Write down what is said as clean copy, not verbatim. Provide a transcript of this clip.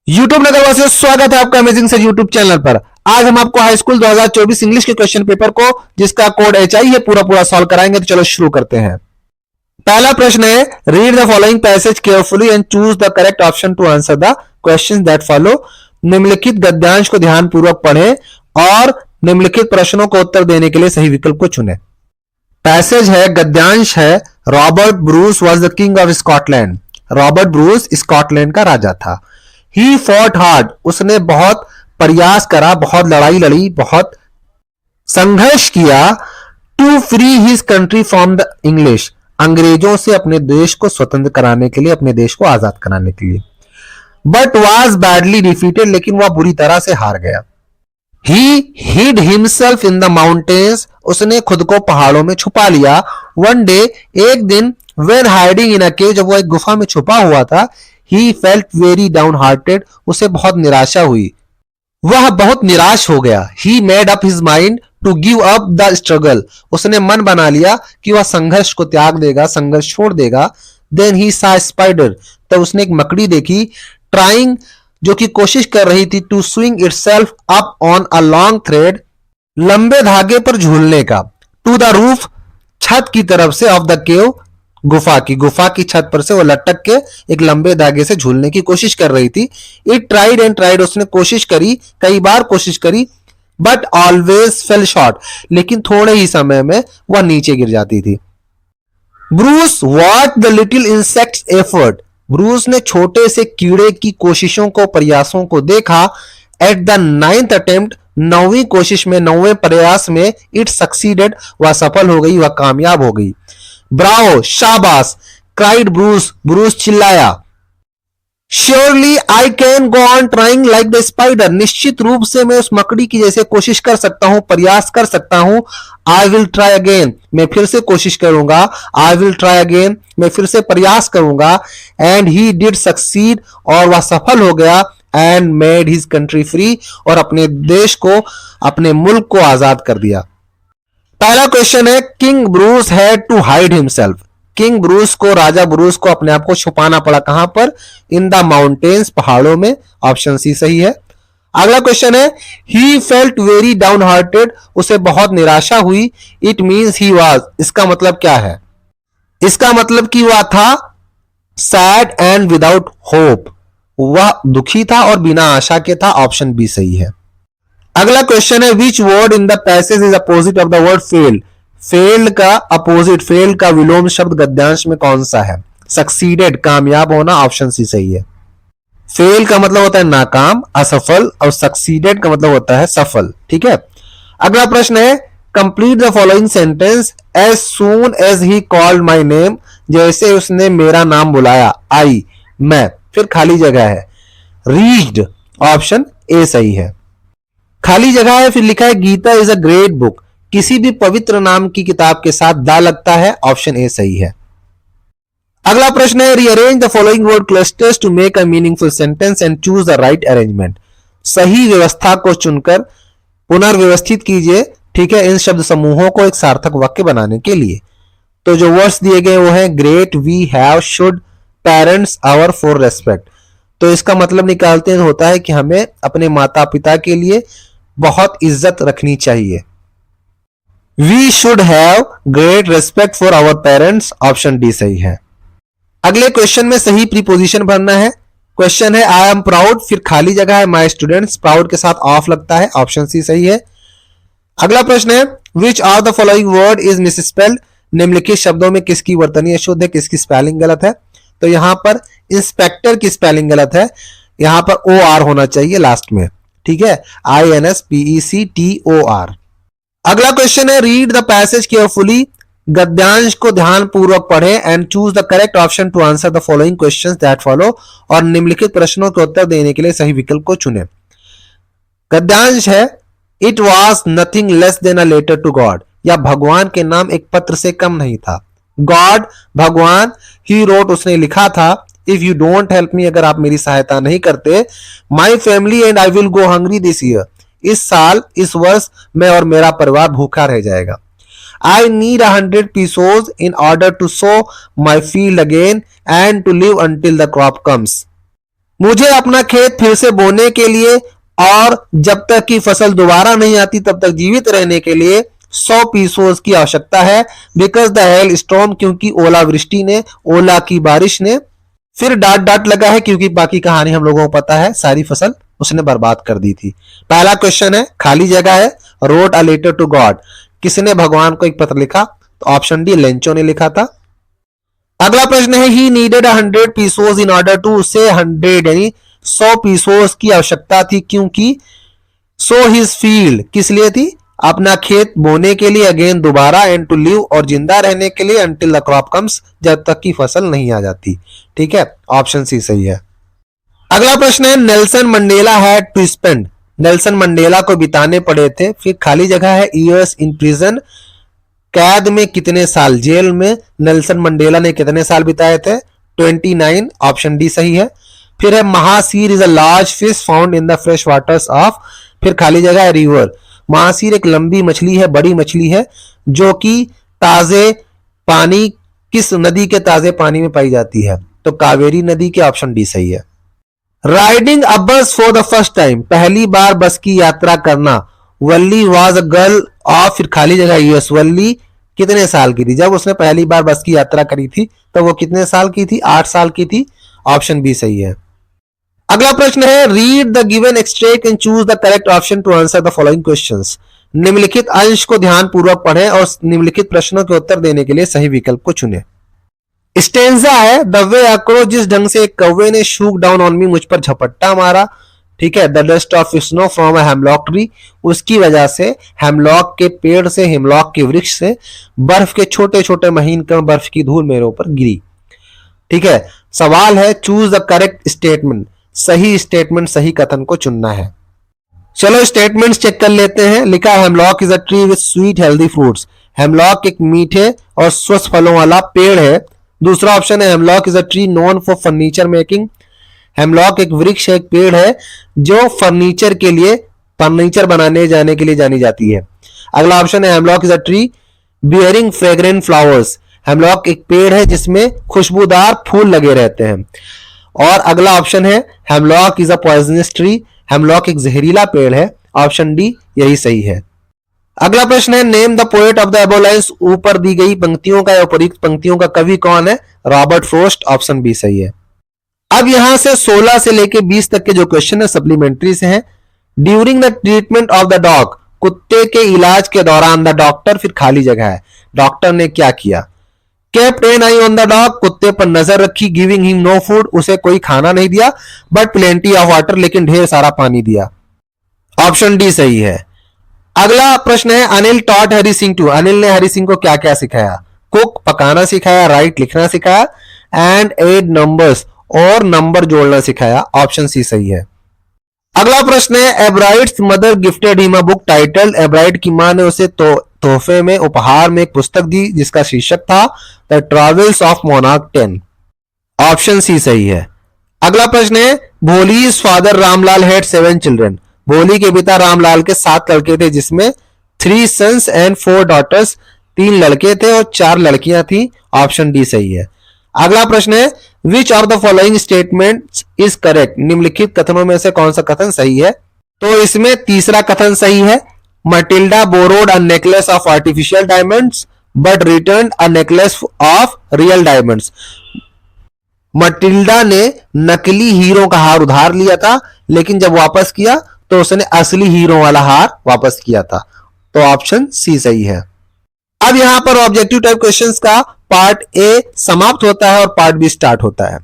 YouTube नगरवासियों, स्वागत है आपका अमेजिंग से यूट्यूब चैनल पर। आज हम आपको हाई स्कूल 2024 इंग्लिश के क्वेश्चन पेपर को, जिसका कोड HI है, पूरा पूरा सॉल्व कराएंगे। तो चलो शुरू करते हैं। पहला प्रश्न है, read the following passage carefully and choose the correct option to answer the questions that follow. निम्नलिखित गद्यांश को ध्यानपूर्वक पढ़ें और निम्नलिखित प्रश्नों को उत्तर देने के लिए सही विकल्प को चुनें। पैसेज है, गद्यांश है, Robert Bruce was the king of Scotland. Robert Bruce Scotland का राजा था। ही फॉट हार्ड, उसने बहुत प्रयास करा, बहुत लड़ाई लड़ी, बहुत संघर्ष किया। To free his country from the English, अंग्रेजों से अपने देश को स्वतंत्र कराने के लिए, अपने देश को आजाद कराने के लिए। बट वॉज बैडली डिफीटेड, लेकिन वह बुरी तरह से हार गया। ही hide himself in the mountains, उसने खुद को पहाड़ों में छुपा लिया। वन डे, एक दिन, वेन हाइडिंग इन अ केव, जब वह एक गुफा में छुपा हुआ था, he felt very downhearted, उसे बहुत निराशा हुई, वह बहुत निराश हो गया। He made up his mind to give up the struggle, उसने मन बना लिया कि वह संघर्ष को त्याग देगा, संघर्ष छोड़ देगा। देन ही सा स्पाइडर, तब उसने एक मकड़ी देखी, ट्राइंग, जो कि कोशिश कर रही थी, to swing itself up on a long thread, लंबे धागे पर झूलने का, टू द रूफ, छत की तरफ से, ऑफ द केव, गुफा की छत पर से वो लटक के एक लंबे धागे से झूलने की कोशिश कर रही थी। इट ट्राइड एंड ट्राइड, उसने कोशिश करी, कई बार कोशिश करी, बट ऑलवेज फेल शॉर्ट, लेकिन थोड़े ही समय में वह नीचे गिर जाती थी। Bruce watch the little insects effort, Bruce ने छोटे से कीड़े की कोशिशों को, प्रयासों को देखा। एट द 9th अटेम्प्ट, 9वीं कोशिश में, 9वें प्रयास में, इट सक्सीडेड, वह सफल हो गई, वह कामयाब हो गई। ब्रावो, शाबाश, क्राइड ब्रूस, ब्रूस चिल्लाया। Surely I can go on trying like the spider, निश्चित रूप से मैं उस मकड़ी की जैसे कोशिश कर सकता हूं, प्रयास कर सकता हूं। आई विल ट्राई अगेन, मैं फिर से कोशिश करूंगा। आई विल ट्राई अगेन, मैं फिर से प्रयास करूंगा। एंड ही डिड सक्सीड, और वह सफल हो गया। And made his country free, और अपने देश को, अपने मुल्क को आजाद कर दिया। पहला क्वेश्चन है, King Bruce had to hide himself, King Bruce को, राजा ब्रूस को अपने आप को छुपाना पड़ा, कहां पर? इन द माउंटेन्स, पहाड़ों में। ऑप्शन सी सही है। अगला क्वेश्चन है, ही फेल्ट वेरी डाउन हार्टेड, उसे बहुत निराशा हुई। इट मीन्स ही वाज, इसका मतलब क्या है? इसका मतलब कि वह था सैड एंड विदाउट होप, वह दुखी था और बिना आशा के था। ऑप्शन बी सही है। अगला क्वेश्चन है, which word in the passage is opposite of the word failed, failed का अपोजिट, फेल्ड का विलोम शब्द गद्यांश में कौन सा है? सक्सीडेड, कामयाब होना। ऑप्शन सी सही है। फेल का मतलब होता है नाकाम, असफल, और सक्सीडेड का मतलब होता है सफल। ठीक है। अगला प्रश्न है, complete the following sentence as soon as he called my name, जैसे उसने मेरा नाम बुलाया। आई, मैं, फिर खाली जगह है, रीच्ड। ऑप्शन ए सही है। खाली जगह है, फिर लिखा है Gita is a great book, किसी भी पवित्र नाम की किताब के साथ दा लगता है। ऑप्शन ए सही है। अगला प्रश्न है, rearrange the following word clusters to make a meaningful sentence and choose the right arrangement, सही व्यवस्था को चुनकर पुनर्व्यवस्थित कीजिए। ठीक है, इन शब्द समूहों को एक सार्थक वाक्य बनाने के लिए। तो जो वर्ड्स दिए गए वो है great, we, have, should, parents, our, for respect. तो इसका मतलब निकालते हैं, होता है कि हमें अपने माता पिता के लिए बहुत इज्जत रखनी चाहिए। We should have great respect for our parents. Option D सही है। अगले क्वेश्चन में सही प्रीपोजिशन भरना है। क्वेश्चन है, आई एम प्राउड, फिर खाली जगह है, माई स्टूडेंट्स, प्राउड के साथ ऑफ लगता है। ऑप्शन सी सही है। अगला प्रश्न है, which are the following word is misspelled, निम्नलिखित शब्दों में किसकी वर्तनी अशुद्ध है, किसकी स्पेलिंग गलत है? तो यहां पर इंस्पेक्टर की स्पेलिंग गलत है, यहां पर ओ आर होना चाहिए लास्ट में। ठीक है, INSPECTOR। अगला क्वेश्चन है, रीड द पैसेज केयरफुली, गद्यांश को ध्यान पूर्वक पढ़ें and choose the correct option to answer the following questions that follow, और निम्नलिखित प्रश्नों के उत्तर देने के लिए सही विकल्प को चुनें। गद्यांश है, it was nothing less than a letter to God, या भगवान के नाम एक पत्र से कम नहीं था। गॉड, भगवान, ही रोट, उसने लिखा था। If you don't help me, अगर आप मेरी सहायता नहीं करते, my family and I will go hungry this year, इस साल, इस वर्ष मैं और मेरा परिवार भूखा रह जाएगा। I need 100 pesos in order to sow my field again and to live until the crop comes. मुझे अपना खेत फिर से बोने के लिए और जब तक कि फसल दोबारा नहीं आती तब तक जीवित रहने के लिए 100 पीसोस की आवश्यकता है। बिकॉज द हेल स्टॉर्म, क्योंकि ओलावृष्टि ने, ओला की बारिश ने। फिर डाट डाट लगा है क्योंकि बाकी कहानी हम लोगों को पता है, सारी फसल उसने बर्बाद कर दी थी। पहला क्वेश्चन है, खाली जगह है, wrote a letter to God, किसने भगवान को एक पत्र लिखा? तो ऑप्शन डी, लेंचो ने लिखा था। अगला प्रश्न है, he needed 100 pesos in order to say 100 यानी 100 पीसोस की आवश्यकता थी, क्योंकि सो हिज फील्ड किस लिए थी? अपना खेत बोने के लिए, अगेन दोबारा, एंड टू लिव और जिंदा रहने के लिए, अंटिल द क्रॉप कम्स जब तक की फसल नहीं आ जाती। ठीक है, ऑप्शन सी सही है। अगला प्रश्न है, Nelson Mandela had to spend, Nelson Mandela को बिताने पड़े थे, फिर खाली जगह है, ईयर्स इन प्रिजन, कैद में कितने साल, जेल में नेल्सन मंडेला ने कितने साल बिताए थे? 29, ऑप्शन डी सही है। फिर है, mahseer is a large fish found in the fresh waters of, फिर खाली जगह है, रिवर, महासीर एक लंबी मछली है, बड़ी मछली है, जो कि ताजे पानी, किस नदी के ताजे पानी में पाई जाती है? तो कावेरी नदी के, ऑप्शन डी सही है। राइडिंग अ बस फॉर द फर्स्ट टाइम, पहली बार बस की यात्रा करना, वल्ली वॉज अ गर्ल ऑफ, फिर खाली जगह ईयर्स, वल्ली कितने साल की थी? जब उसने पहली बार बस की यात्रा करी थी तो वो कितने साल की थी? 8 साल की थी, ऑप्शन बी सही है। अगला प्रश्न है, read the given extract and choose the correct option to answer the following questions, निम्नलिखित अंश को ध्यान पूर्वक पढ़ें और निम्नलिखित प्रश्नों के उत्तर देने के लिए सही विकल्प को चुनें। स्टेंजा है, द वे अक्रो, जिस ढंग से एक कौवे ने शूक डाउन ऑन मी, मुझ पर झपट्टा मारा। ठीक है, the dust of snow from a hemlock tree, उसकी वजह से, हेमलॉक के पेड़ से, हेमलॉक के वृक्ष से बर्फ के छोटे छोटे महीन कण, बर्फ की धूल मेरे ऊपर गिरी। ठीक है, सवाल है, चूज द करेक्ट स्टेटमेंट, सही स्टेटमेंट, सही कथन को चुनना है। चलो स्टेटमेंट्स चेक कर लेते हैं। लिखा है, hemlock is a tree with sweet healthy fruits, hemlock एक मीठे और स्वस्थ फलों वाला पेड़ है। दूसरा ऑप्शन है, hemlock is a tree known for furniture making, hemlock एक वृक्ष है, एक पेड़ है जो फर्नीचर के लिए, फर्नीचर बनाने जाने के लिए जानी जाती है। अगला ऑप्शन है, hemlock is a tree bearing fragrant flowers, hemlock एक पेड़ है जिसमें खुशबूदार फूल लगे रहते हैं। और अगला ऑप्शन है, hemlock is a poisonous tree, hemlock एक जहरीला पेड़ है, ऑप्शन डी यही सही है। अगला प्रश्न है, name the poet of the above lines, ऊपर दी गई पंक्तियों का या उपरोक्त पंक्तियों का कवि कौन है? रॉबर्ट फ्रोस्ट, ऑप्शन बी सही है। अब यहां से 16 से लेके 20 तक के जो क्वेश्चन है सप्लीमेंट्री से हैं। During the treatment of the dog, कुत्ते के इलाज के दौरान, द डॉक्टर, फिर खाली जगह है, डॉक्टर ने क्या किया? Kept an eye on the dog, कुत्ते पर नजर रखी, गिविंग हिम नो फूड, उसे कोई खाना नहीं दिया, बट प्लेंटी ऑफ वाटर, लेकिन ढेर सारा पानी दिया, ऑप्शन डी सही है। अगला प्रश्न है, अनिल टॉट हरि सिंह टू, अनिल ने हरि सिंह को क्या क्या सिखाया? कुक, पकाना सिखाया, राइट, लिखना सिखाया, एंड एड नंबर्स, और नंबर जोड़ना सिखाया, ऑप्शन सी सही है। अगला प्रश्न है, Ebright's mother gifted him a book titled, Ebright की मां ने उसे तोहफे में, उपहार में एक पुस्तक दी जिसका शीर्षक था the travels of monarch 10, option C सही है। अगला प्रश्न है, Bholi's father Ramlal had 7 children, Bholi के पिता रामलाल के 7 लड़के थे, जिसमें 3 सन्स एंड 4 डॉटर्स, 3 लड़के थे और 4 लड़कियां थी, ऑप्शन डी सही है। अगला प्रश्न है, which of the following statements is correct, निम्नलिखित कथनों में से कौन सा कथन सही है? तो इसमें तीसरा कथन सही है, Matilda borrowed a necklace of artificial diamonds but return a necklace of real diamonds, Matilda ने नकली हीरो का हार उधार लिया था, लेकिन जब वापस किया तो उसने असली हीरो वाला हार वापस किया था, तो ऑप्शन सी सही है। अब यहां पर ऑब्जेक्टिव टाइप क्वेश्चंस का पार्ट ए समाप्त होता है और पार्ट बी स्टार्ट होता है।